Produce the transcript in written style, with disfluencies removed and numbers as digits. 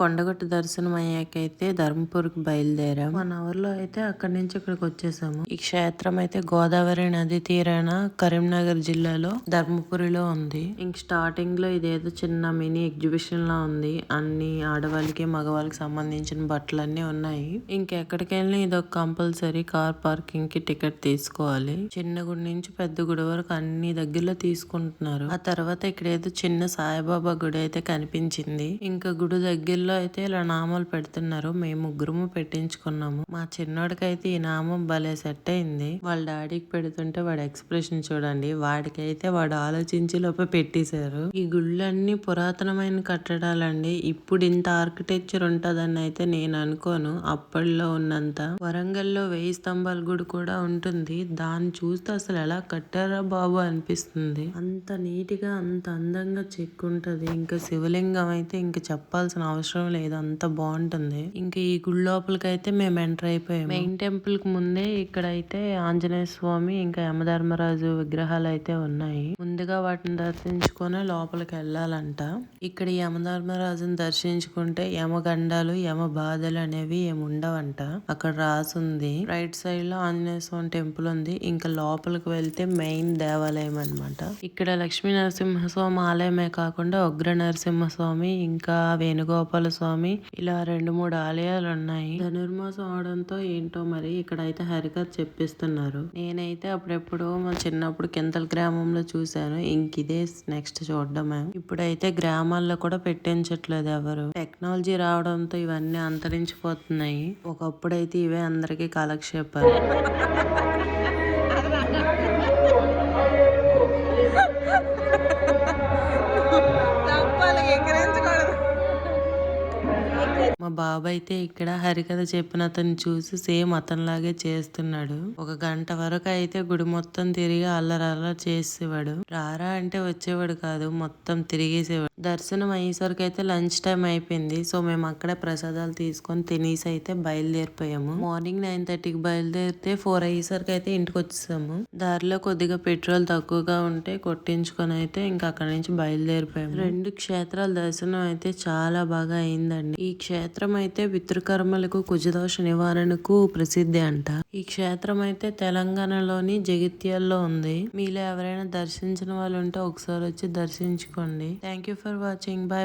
కొండగట్టు దర్శనం అయ్యాకైతే ధర్మపురికి బయలుదేరాం. 1 అవర్ లో అయితే అక్కడి నుంచి ఇక్కడికి వచ్చేసాము. ఈ క్షేత్రం అయితే గోదావరి నది తీరాన కరీంనగర్ జిల్లాలో ధర్మపురిలో ఉంది. ఇంక స్టార్టింగ్ లో ఇదేదో చిన్న మినీ ఎగ్జిబిషన్ లా ఉంది. అన్ని ఆడవాళ్ళకి మగవాళ్ళకి సంబంధించిన బట్టలన్నీ ఉన్నాయి. ఇంకెక్కడికి వెళ్ళినా ఇదొక కంపల్సరీ కార్ పార్కింగ్ కి టికెట్ తీసుకోవాలి. చిన్న గుడి నుంచి పెద్ద గుడి వరకు అన్ని దగ్గరలో తీసుకుంటున్నారు. ఆ తర్వాత ఇక్కడ ఏదో చిన్న సాయిబాబా గుడి అయితే కనిపించింది. ఇంకా గుడి దగ్గరలో అయితే ఇలా నామాలు పెడుతున్నారు. మేము ముగ్గురము పెట్టించుకున్నాము. మా చిన్నోడికైతే ఈ నామం భలే సెట్ అయింది. వాళ్ళ డాడీకి పెడుతుంటే వాడి ఎక్స్ప్రెషన్ చూడండి. వాడికైతే వాడు ఆలోచించి లోపే పెట్టేశారు. ఈ గుళ్ళన్నీ పురాతనమైన కట్టడాలండి. ఇప్పుడు ఇంత ఆర్కిటెక్చర్ ఉంటదని అయితే నేను అనుకోను. అప్పట్లో ఉన్నంత. వరంగల్లో 1000 స్తంభాల గుడి కూడా ఉంటుంది. దాన్ని చూస్తే అసలు ఎలా కట్టారా బాబు అనిపిస్తుంది. అంత నీట్ గా అంత అందంగా చెక్కుంటది. ఇంకా శివలింగం అయితే ఇంకా చెప్పాల్సిన అవసరం లేదు. అంత బాగుంటుంది. ఇంకా ఈ గుడి లోపలికి అయితే మేము ఎంటర్ అయిపోయాము. మెయిన్ టెంపుల్ కి ముందే ఇక్కడ అయితే ఆంజనేయ స్వామి ఇంకా యమధర్మరాజు విగ్రహాలు అయితే ఉన్నాయి. ముందుగా వాటిని దర్శించుకొని లోపలికి వెళ్ళాలంట. ఇక్కడ యమధర్మరాజుని దర్శించుకుంటే యమగండాలు యమ బాధలు అనేవి ఏమి ఉండవంట. అక్కడ రాసుంది. రైట్ సైడ్ లో ఆంజనేయ స్వామి టెంపుల్ ఉంది. ఇంకా లోపలికి వెళ్తే మెయిన్ దేవాలయం అన్నమాట. ఇక్కడ లక్ష్మీ నరసింహస్వామి ఆలయమే కాకుండా ఉగ్ర నరసింహస్వామి ఇంకా వేణుగోపాల స్వామి ఇలా 2-3 ఆలయాలు ఉన్నాయి. ధనుర్మాసం అవడంతో ఏంటో మరి ఇక్కడ అయితే హరికథ చెప్పిస్తున్నారు. నేనైతే అప్పుడెప్పుడు మా చిన్నప్పుడు కింతల గ్రామంలో చూశాను. ఇంక ఇదే నెక్స్ట్ చూడడమే. ఇప్పుడైతే గ్రామాల్లో కూడా పెట్టించట్లేదు ఎవరు. టెక్నాలజీ రావడంతో ఇవన్నీ అంతరించిపోతున్నాయి. ఒకప్పుడైతే ఇవే అందరికీ కాలక్షేపాలు. మా బాబాయ్ అయితే ఇక్కడ హరికథ చెప్పిన అతను చూసి సేమ్ అతనిలాగే చేస్తున్నాడు. 1 గంట వరకు అయితే గుడి మొత్తం తిరిగి అల్లరల్ల చేసేవాడు. రారా అంటే వచ్చేవాడు కాదు. మొత్తం తిరిగేసేవాడు. దర్శనం అయ్యేసరికి అయితే లంచ్ టైం అయిపోయింది. సో మేము అక్కడే ప్రసాదాలు తీసుకొని తినేసి అయితే బయలుదేరిపోయాము. మార్నింగ్ 9:30కి బయలుదేరితే 4 అయ్యేసరికి అయితే ఇంటికి వచ్చేసాము. దారిలో కొద్దిగా పెట్రోల్ తక్కువగా ఉంటే కొట్టించుకొని అయితే ఇంకా అక్కడ నుంచి బయలుదేరిపోయాము. 2 క్షేత్రాల దర్శనం అయితే చాలా బాగా అయిందండి. ఈ క్షేత్రం అయితే పితృకర్మలకు కుజదోష నివారణకు ప్రసిద్ధి అంట. ఈ క్షేత్రం అయితే తెలంగాణలోని జగిత్యాల్లో ఉంది. మీలో ఎవరైనా దర్శించిన వాళ్ళు ఉంటే ఒకసారి వచ్చి దర్శించుకోండి. Thank you for watching. Bye.